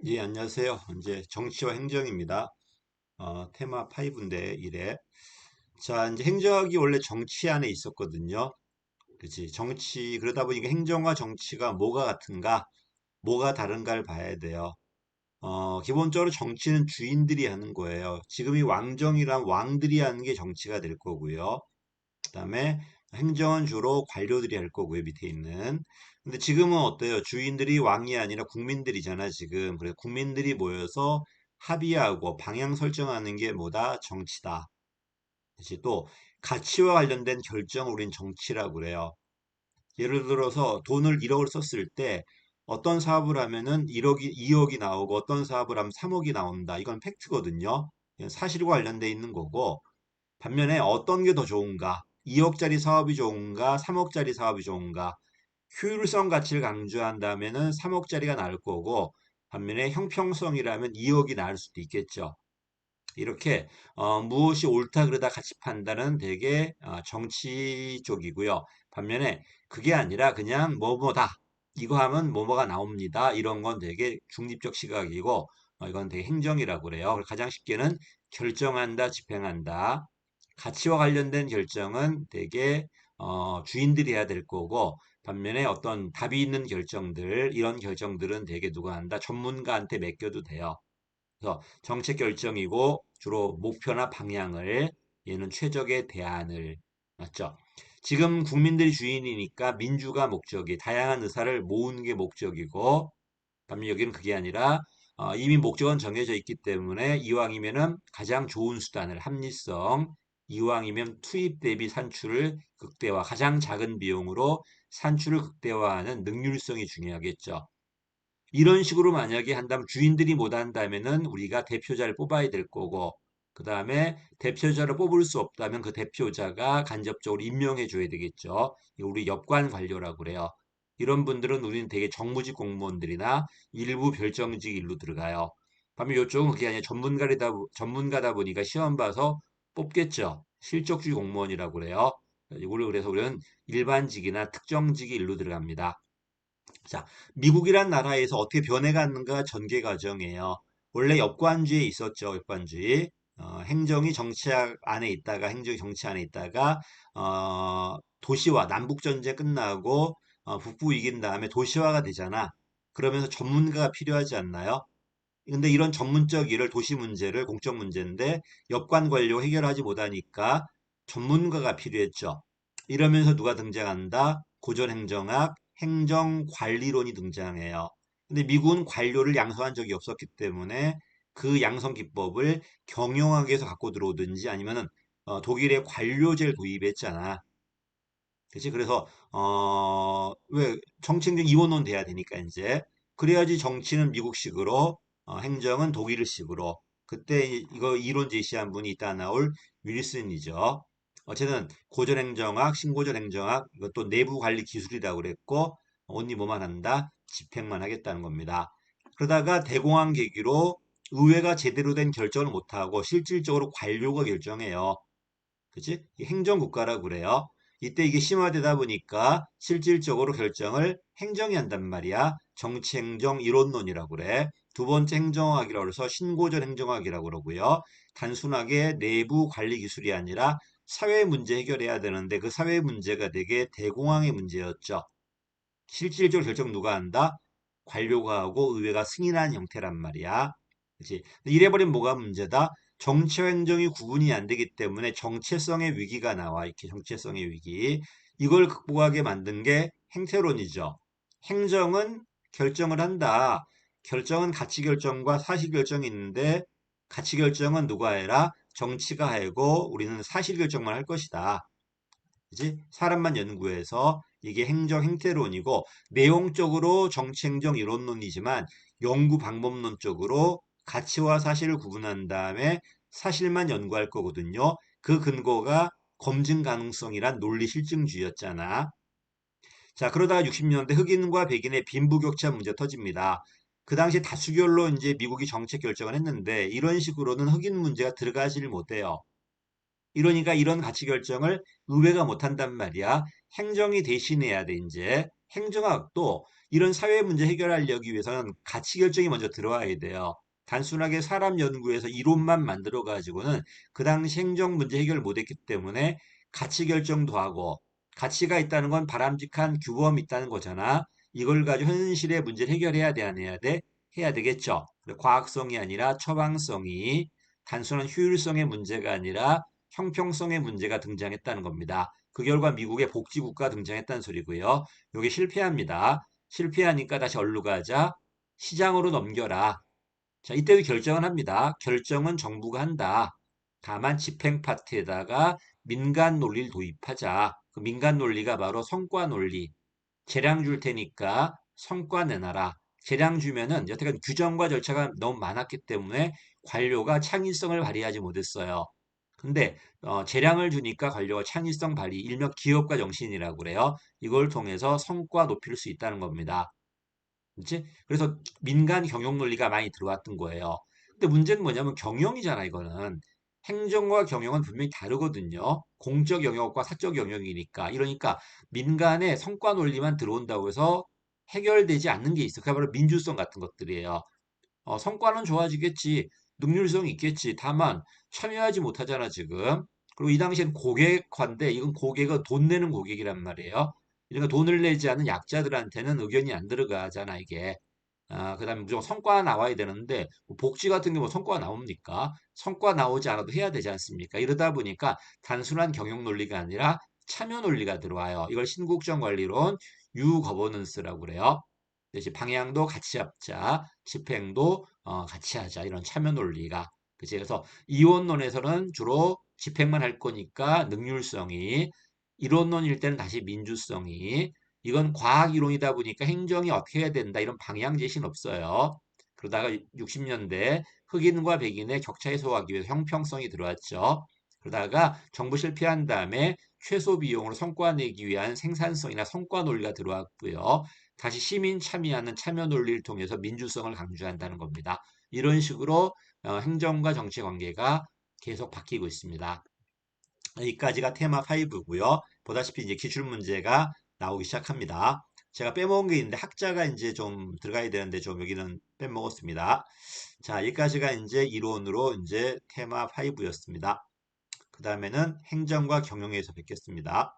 예, 안녕하세요. 이제 정치와 행정입니다. 테마 5인데 1회. 자, 이제 행정학이 원래 정치 안에 있었거든요. 그치? 정치, 그러다 보니까 행정과 정치가 뭐가 같은가, 뭐가 다른가를 봐야 돼요. 기본적으로 정치는 주인들이 하는 거예요. 지금 이 왕정이란 왕들이 하는 게 정치가 될 거고요. 그다음에 행정은 주로 관료들이 할 거고요, 밑에 있는. 근데 지금은 어때요? 주인들이 왕이 아니라 국민들이잖아, 지금. 그래서 국민들이 모여서 합의하고 방향 설정하는 게 뭐다? 정치다. 그치? 또 가치와 관련된 결정을 우린 정치라고 그래요. 예를 들어서 돈을 1억을 썼을 때 어떤 사업을 하면은 1억이, 2억이 나오고 어떤 사업을 하면 3억이 나온다. 이건 팩트거든요. 이건 사실과 관련돼 있는 거고. 반면에 어떤 게 더 좋은가? 2억짜리 사업이 좋은가? 3억짜리 사업이 좋은가? 효율성 가치를 강조한다면은 3억짜리가 나을 거고, 반면에 형평성이라면 2억이 나을 수도 있겠죠. 이렇게 무엇이 옳다 그르다 가치 판단은 되게 정치 쪽이고요. 반면에 그게 아니라 그냥 뭐뭐다. 이거 하면 뭐뭐가 나옵니다. 이런 건 되게 중립적 시각이고 이건 되게 행정이라고 그래요. 가장 쉽게는 결정한다, 집행한다. 가치와 관련된 결정은 되게 주인들이 해야 될 거고 반면에 어떤 답이 있는 결정들 이런 결정들은 되게 누가 한다 전문가한테 맡겨도 돼요. 그래서 정책 결정이고 주로 목표나 방향을 얘는 최적의 대안을 맞죠. 지금 국민들이 주인이니까 민주가 목적이 다양한 의사를 모으는 게 목적이고 반면 여기는 그게 아니라 이미 목적은 정해져 있기 때문에 이왕이면은 가장 좋은 수단을 합리성 이왕이면 투입 대비 산출을 극대화 가장 작은 비용으로 산출을 극대화하는 능률성이 중요하겠죠. 이런 식으로 만약에 한다면 주인들이 못 한다면은 우리가 대표자를 뽑아야 될 거고 그 다음에 대표자를 뽑을 수 없다면 그 대표자가 간접적으로 임명해 줘야 되겠죠. 우리 여권 관료라고 그래요. 이런 분들은 우리는 되게 정무직 공무원들이나 일부 별정직 일로 들어가요. 반면 이쪽은 그게 아니라 전문가다 보니까 시험 봐서 뽑겠죠. 실적주의 공무원이라고 그래요. 이걸 그래서 우리는 일반직이나 특정직이 일로 들어갑니다. 자, 미국이란 나라에서 어떻게 변해갔는가 전개 과정이에요. 원래 역관주의에 있었죠, 역관주의. 행정이 정치학 안에 있다가, 행정이 정치 안에 있다가, 도시화, 남북전쟁 끝나고, 북부 이긴 다음에 도시화가 되잖아. 그러면서 전문가가 필요하지 않나요? 근데 이런 전문적 일을 도시 문제를 공적 문제인데 역관 관료 해결하지 못하니까 전문가가 필요했죠. 이러면서 누가 등장한다? 고전행정학, 행정관리론이 등장해요. 근데 미국은 관료를 양성한 적이 없었기 때문에 그 양성 기법을 경영학에서 갖고 들어오든지 아니면은 독일의 관료제를 도입했잖아. 그치? 그래서, 왜, 정책적 이원론 돼야 되니까, 이제. 그래야지 정치는 미국식으로, 행정은 독일식으로. 그때 이거 이론 제시한 분이 이따 나올 윌슨이죠. 어쨌든, 고전행정학, 신고전행정학, 이것도 내부 관리 기술이라고 그랬고, 언니 뭐만 한다? 집행만 하겠다는 겁니다. 그러다가 대공황 계기로 의회가 제대로 된 결정을 못하고 실질적으로 관료가 결정해요. 그치? 행정국가라고 그래요. 이때 이게 심화되다 보니까 실질적으로 결정을 행정이 한단 말이야. 정치행정 이론론이라고 그래. 두 번째 행정학이라고 해서 신고전 행정학이라고 그러고요. 단순하게 내부 관리 기술이 아니라 사회 문제 해결해야 되는데 그 사회 문제가 되게 대공황의 문제였죠. 실질적으로 결정 누가 한다? 관료가 하고 의회가 승인한 형태란 말이야. 그치? 이래버리면 뭐가 문제다? 정치와 행정이 구분이 안 되기 때문에 정체성의 위기가 나와. 이렇게 정체성의 위기. 이걸 극복하게 만든 게 행태론이죠. 행정은 결정을 한다. 결정은 가치 결정과 사실 결정이 있는데 가치 결정은 누가 해라? 정치가 하고 우리는 사실 결정만 할 것이다. 그지? 사람만 연구해서 이게 행정 행태론이고 내용적으로 정치행정 이론론이지만 연구 방법론적으로 가치와 사실을 구분한 다음에 사실만 연구할 거거든요. 그 근거가 검증 가능성이란 논리 실증주의였잖아. 자, 그러다가 60년대 흑인과 백인의 빈부격차 문제 터집니다. 그 당시 다수결로 이제 미국이 정책 결정을 했는데 이런 식으로는 흑인 문제가 들어가지를 못해요. 이러니까 이런 가치 결정을 의회가 못한단 말이야. 행정이 대신해야 돼, 이제. 행정학도 이런 사회 문제 해결하려기 위해서는 가치 결정이 먼저 들어와야 돼요. 단순하게 사람 연구에서 이론만 만들어 가지고는 그 당시 행정 문제 해결을 못했기 때문에 가치 결정도 하고 가치가 있다는 건 바람직한 규범이 있다는 거잖아. 이걸 가지고 현실의 문제를 해결해야 돼, 안 해야 돼? 해야 되겠죠. 과학성이 아니라 처방성이 단순한 효율성의 문제가 아니라 형평성의 문제가 등장했다는 겁니다. 그 결과 미국의 복지국가 등장했다는 소리고요. 이게 실패합니다. 실패하니까 다시 어디로 가자? 시장으로 넘겨라. 자, 이때도 결정은 합니다. 결정은 정부가 한다. 다만 집행 파트에다가 민간 논리를 도입하자. 그 민간 논리가 바로 성과 논리. 재량 줄 테니까 성과 내놔라. 재량 주면은 여태까지 규정과 절차가 너무 많았기 때문에 관료가 창의성을 발휘하지 못했어요. 근데 재량을 주니까 관료가 창의성 발휘, 일명 기업가 정신이라고 그래요. 이걸 통해서 성과 높일 수 있다는 겁니다. 그렇지? 그래서 민간 경영 논리가 많이 들어왔던 거예요. 근데 문제는 뭐냐면 경영이잖아, 이거는. 행정과 경영은 분명히 다르거든요. 공적 영역과 사적 영역이니까. 이러니까 민간의 성과 논리만 들어온다고 해서 해결되지 않는 게 있어. 그게 바로 민주성 같은 것들이에요. 성과는 좋아지겠지. 능률성이 있겠지. 다만 참여하지 못하잖아, 지금. 그리고 이 당시엔 고객화인데 이건 고객은 돈 내는 고객이란 말이에요. 그러니까 돈을 내지 않은 약자들한테는 의견이 안 들어가잖아, 이게. 그다음에 무조건 성과가 나와야 되는데 뭐 복지 같은 경우 성과가 나옵니까? 성과 나오지 않아도 해야 되지 않습니까? 이러다 보니까 단순한 경영 논리가 아니라 참여 논리가 들어와요. 이걸 신국정 관리론 유거버넌스라고 그래요. 이제 방향도 같이 잡자, 집행도 같이 하자 이런 참여 논리가 그치? 그래서 이원론에서는 주로 집행만 할 거니까 능률성이 이론론일 때는 다시 민주성이 이건 과학 이론이다 보니까 행정이 어떻게 해야 된다 이런 방향 제시는 없어요. 그러다가 60년대 흑인과 백인의 격차 해소하기 위해서 형평성이 들어왔죠. 그러다가 정부 실패한 다음에 최소 비용으로 성과 내기 위한 생산성이나 성과 논리가 들어왔고요. 다시 시민 참여하는 참여 논리를 통해서 민주성을 강조한다는 겁니다. 이런 식으로 행정과 정치 관계가 계속 바뀌고 있습니다. 여기까지가 테마 5고요. 보다시피 이제 기출 문제가 나오기 시작합니다. 제가 빼먹은 게 있는데 학자가 이제 좀 들어가야 되는데 좀 여기는 빼먹었습니다. 자, 여기까지가 이제 이론으로 이제 테마 5였습니다. 그 다음에는 행정과 경영에서 뵙겠습니다.